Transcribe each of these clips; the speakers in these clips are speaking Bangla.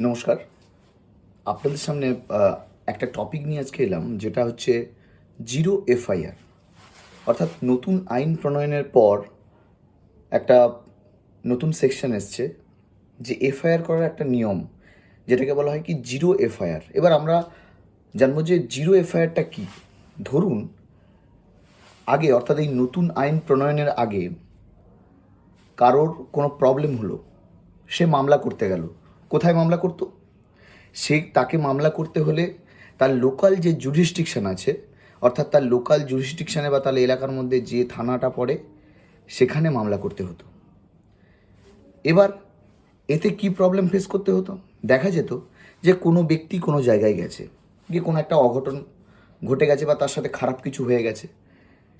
নমস্কার। আপনাদের সামনে একটা টপিক নিয়ে আজকে এলাম, যেটা হচ্ছে জিরো এফআইআর। অর্থাৎ নতুন আইন প্রণয়নের পর একটা নতুন সেকশন এসছে যে এফআইআর করার একটা নিয়ম, যেটাকে বলা হয় কি জিরো এফআইআর। এবার আমরা জানবো যে জিরো এফআইআরটা কী। ধরুন আগে, অর্থাৎ এই নতুন আইন প্রণয়নের আগে কারোর কোনো প্রবলেম হলো, সে মামলা করতে গেল। কোথায় মামলা করতো? তাকে মামলা করতে হলে তার লোকাল যে জুরিসডিকশান আছে, অর্থাৎ তার লোকাল জুরিসডিকশানে বা তার এলাকার মধ্যে যে থানাটা পড়ে, সেখানে মামলা করতে হতো। এবার এতে কি প্রবলেম ফেস করতে হতো? দেখা যেত যে কোনো ব্যক্তি কোনো জায়গায় গেছে, গিয়ে কোনো একটা অঘটন ঘটে গেছে বা তার সাথে খারাপ কিছু হয়ে গেছে।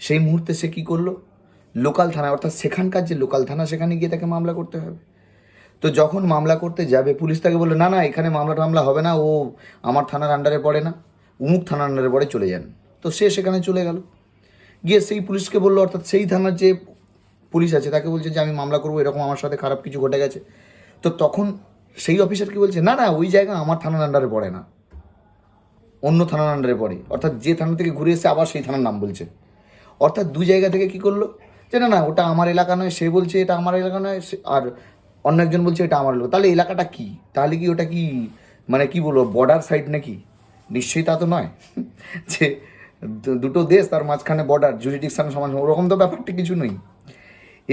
সেই মুহূর্তে সে কী করলো? লোকাল থানা, অর্থাৎ সেখানকার যে লোকাল থানা, সেখানে গিয়ে তাকে মামলা করতে হবে। তো যখন মামলা করতে যাবে, পুলিশ তাকে বললো না না, এখানে মামলা হবে না, ও আমার থানার আন্ডারে পড়ে না, অমুক থানার আন্ডারে পড়ে, চলে যান। তো সে সেখানে চলে গেল, গিয়ে সেই পুলিশকে বললো, অর্থাৎ সেই থানার যে পুলিশ আছে তাকে বলছে যে আমি মামলা করবো, এরকম আমার সাথে খারাপ কিছু ঘটে গেছে। তো তখন সেই অফিসার কি বলছে, না না, ওই জায়গা আমার থানার আন্ডারে পড়ে না, অন্য থানার আন্ডারে পড়ে। অর্থাৎ যে থানা থেকে ঘুরে এসে আবার সেই থানার নাম বলছে। অর্থাৎ দুই জায়গা থেকে কি করলো, যে না না, ওটা আমার এলাকা নয়, সে বলছে এটা আমার এলাকা নয়, আর অন্য একজন বলছে এটা আমার এলাকা। তাহলে এলাকাটা কি? তাহলে কি ওটা কি, মানে কি বলবো, বর্ডার সাইড নাকি? নিশ্চয়ই তা তো নয় যে দুটো দেশ, তার মাঝখানে বর্ডার, জুরিডিকশন সমান, ওরকম তো ব্যাপারটা কিছু নেই।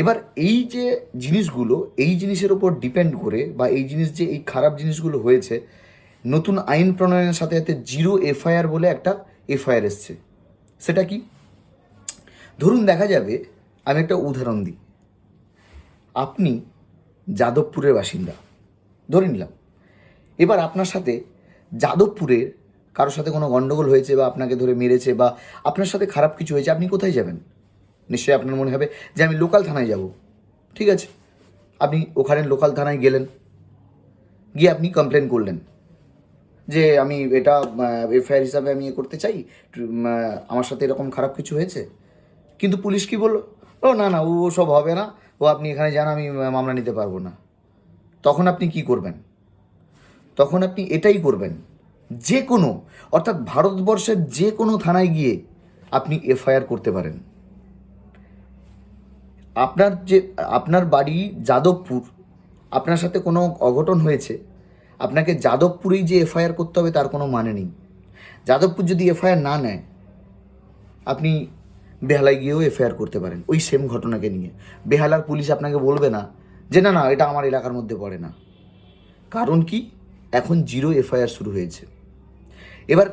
এবার এই যে জিনিসগুলো, এই জিনিসের ওপর ডিপেন্ড করে, বা এই জিনিস যে এই খারাপ জিনিসগুলো হয়েছে, নতুন আইন প্রণয়নের সাথে সাথে জিরো এফআইআর বলে একটা এফআইআর এসছে। সেটা কি? ধরুন দেখা যাবে, আমি একটা উদাহরণ দিই। আপনি যাদবপুরের বাসিন্দা ধরে নিলাম। এবার আপনার সাথে যাদবপুরের কারোর সাথে কোনো গণ্ডগোল হয়েছে, বা আপনাকে ধরে মেরেছে, বা আপনার সাথে খারাপ কিছু হয়েছে। আপনি কোথায় যাবেন? নিশ্চয়ই আপনার মনে হবে যে আমি লোকাল থানায় যাব। ঠিক আছে, আপনি ওখানে লোকাল থানায় গেলেন, গিয়ে আপনি কমপ্লেন করলেন যে আমি এটা এফআইআর হিসাবে আমি করতে চাই, আমার সাথে এরকম খারাপ কিছু হয়েছে। কিন্তু পুলিশ কি বললো, ও না না, ও সব হবে না, ও আপনি এখানে যান, আমি মামলা নিতে পারবো না। তখন আপনি কি করবেন? তখন আপনি এটাই করবেন, যে কোনো, অর্থাৎ ভারতবর্ষের যে কোনো থানায় গিয়ে আপনি এফআইআর করতে পারেন। আপনার বাড়ি যাদবপুর, আপনার সাথে কোনো অঘটন হয়েছে, আপনাকে যাদবপুরেই যে এফআইআর করতে হবে তার কোনো মানে নেই। যাদবপুর যদি এফআইআর না নেয়, আপনি বেহালায় গিয়েও এফআইআর করতে পারেন ওই সেম ঘটনাকে নিয়ে। বেহালার পুলিশ আপনাকে বলবে না যে না না, এটা আমার এলাকার মধ্যে পড়ে না। কারণ কি? এখন জিরো এফআইআর শুরু হয়েছে। এবার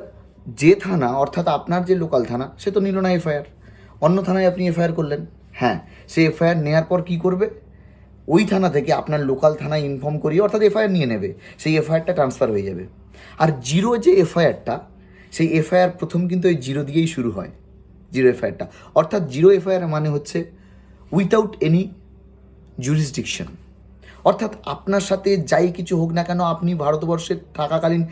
যে থানা, অর্থাৎ আপনার যে লোকাল থানা, সে তো নিল না এফআইআর, অন্য থানায় আপনি এফআইআর করলেন। হ্যাঁ, সেই এফআইআর নেওয়ার পর কী করবে? ওই থানা থেকে আপনার লোকাল থানায় ইনফর্ম করিয়ে, অর্থাৎ এফআইআর নিয়ে নেবে, সেই এফআইআরটা ট্রান্সফার হয়ে যাবে। আর জিরো যে এফআইআরটা, সেই এফআইআর প্রথম কিন্তু ওই জিরো দিয়েই শুরু হয়, জিরো এফআইআরটা। অর্থাৎ জিরো এফআইআর মানে হচ্ছে উইথাউট এনি জুরিসডিকশন। অর্থাৎ আপনার সাথে যাই কিছু হোক না কেন, আপনি ভারতবর্ষে থাকাকালীন,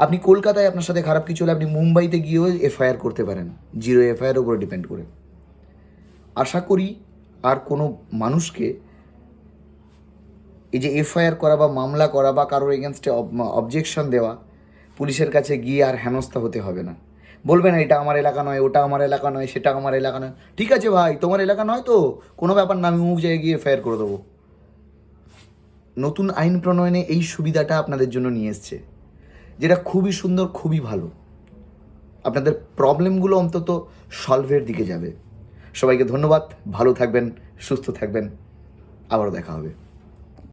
আপনি কলকাতায় আপনার সাথে খারাপ কিছু হলে আপনি মুম্বাইতে গিয়েও এফআইআর করতে পারেন, জিরো এফআইআর উপরে ডিপেন্ড করে। আশা করি আর কোনো মানুষকে এই যে এফআইআর করা বা মামলা করা বা কারোর এগেনস্টে অবজেকশন দেওয়া, পুলিশের কাছে গিয়ে আর হেনস্থা হতে হবে না। বলবে না এটা আমার এলাকা নয়, ওটা আমার এলাকা নয়, সেটা আমার এলাকা নয়। ঠিক আছে ভাই, তোমার এলাকা নয় তো কোনো ব্যাপার না, আমি অমুক জায়গায় গিয়ে এফআইআর করে দেবো। নতুন আইন প্রণয়নে এই সুবিধাটা আপনাদের জন্য নিয়ে এসছে, যেটা খুবই সুন্দর, খুবই ভালো। আপনাদের প্রবলেমগুলো অন্তত সলভের দিকে যাবে। সবাইকে ধন্যবাদ, ভালো থাকবেন, সুস্থ থাকবেন, আবারও দেখা হবে।